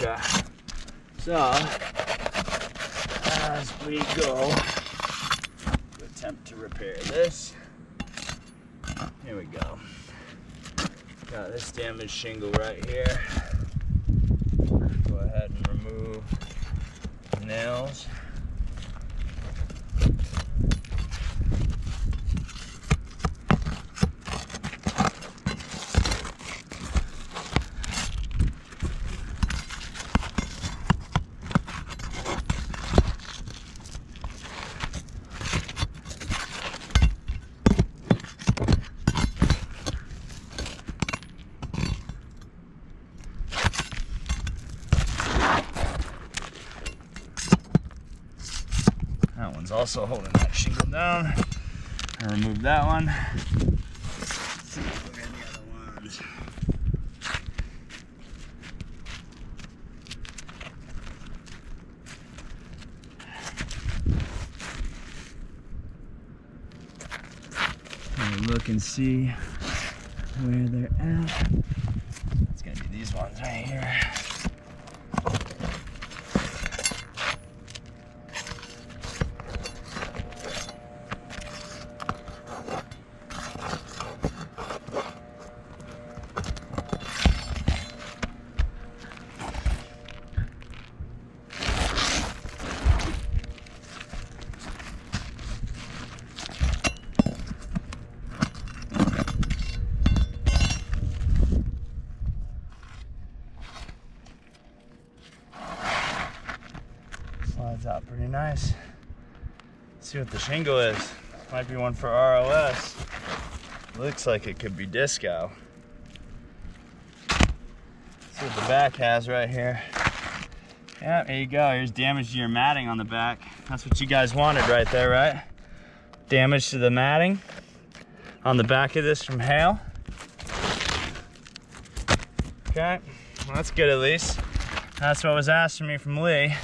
Okay. So, as we go to attempt to repair this, here we go. Got this damaged shingle right here. Go ahead and remove the nails. That one's also holding that shingle down. I'll remove that one. Let's see, look at the other ones. And look and see where they're at. It's gonna be these ones right here. Slides out pretty nice. Let's see what the shingle is. Might be one for ROS. Looks like it could be disco. See what the back has right here. Yeah, there you go. Here's damage to your matting on the back. That's what you guys wanted right there, right? Damage to the matting on the back of this from hail. Okay, well, that's good at least. That's what was asked of me from Lee.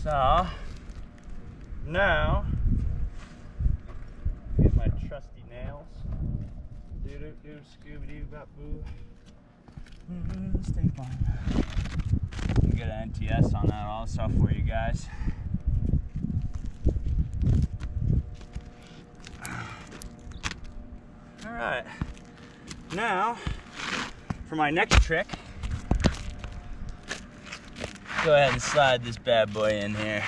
So, now, get my trusty nails. Doo-doo-doo, scooby-doo-bop-boo. Stay fine. Get an NTS on that also for you guys. Alright, now, for my next trick, go ahead and slide this bad boy in here.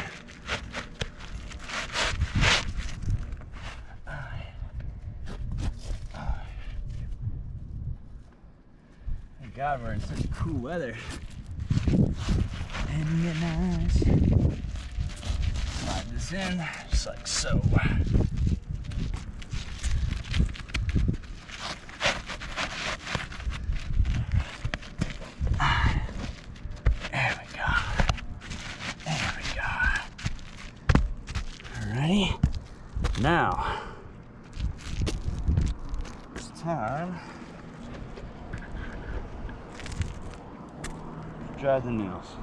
Thank God we're in such cool weather. Isn't it nice? Slide this in, just like so. Alrighty, now it's time to dry the nails.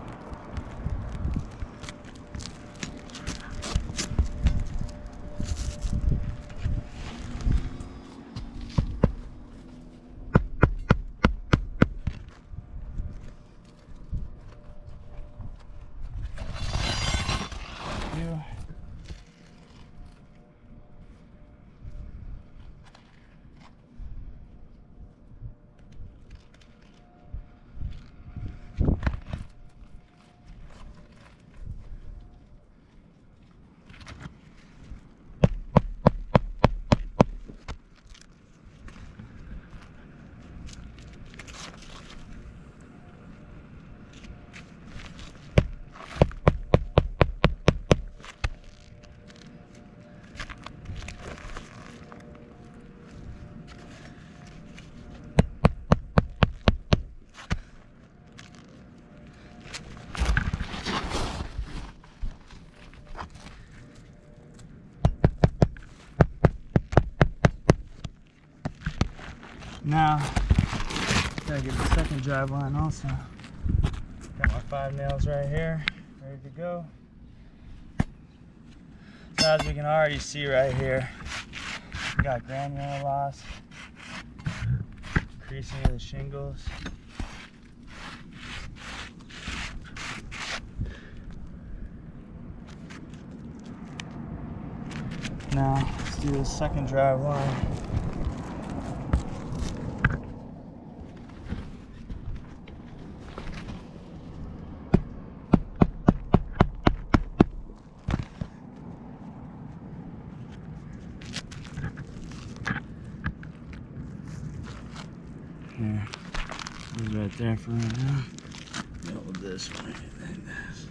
Now, gotta get the second drive line also. Got my 5 nails right here, ready to go. So as we can already see right here, we got granular loss, creasing of the shingles. Now, let's do the second drive line. Here, it's right there for right now. Hold this one like this.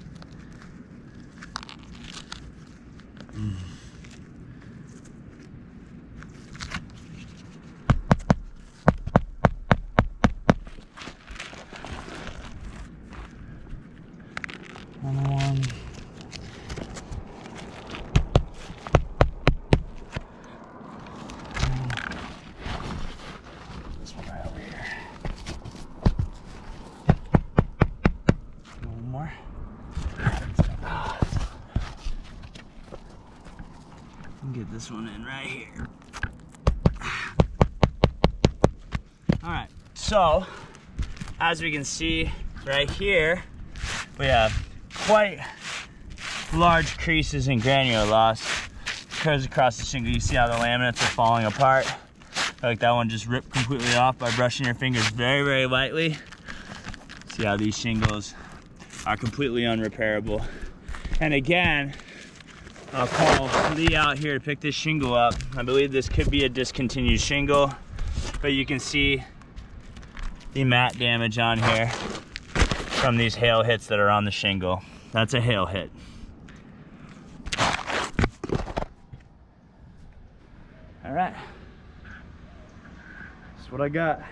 One. This one right over here. One more. Get this one in right here. All right, so as we can see right here, we have quite large creases and granular loss. Occurs across the shingle. You see how the laminates are falling apart. Like that one just ripped completely off by brushing your fingers very, very lightly. See how these shingles are completely unrepairable. And again, I'll call Lee out here to pick this shingle up. I believe this could be a discontinued shingle, but you can see the mat damage on here from these hail hits that are on the shingle. That's a hail hit. All right, that's what I got.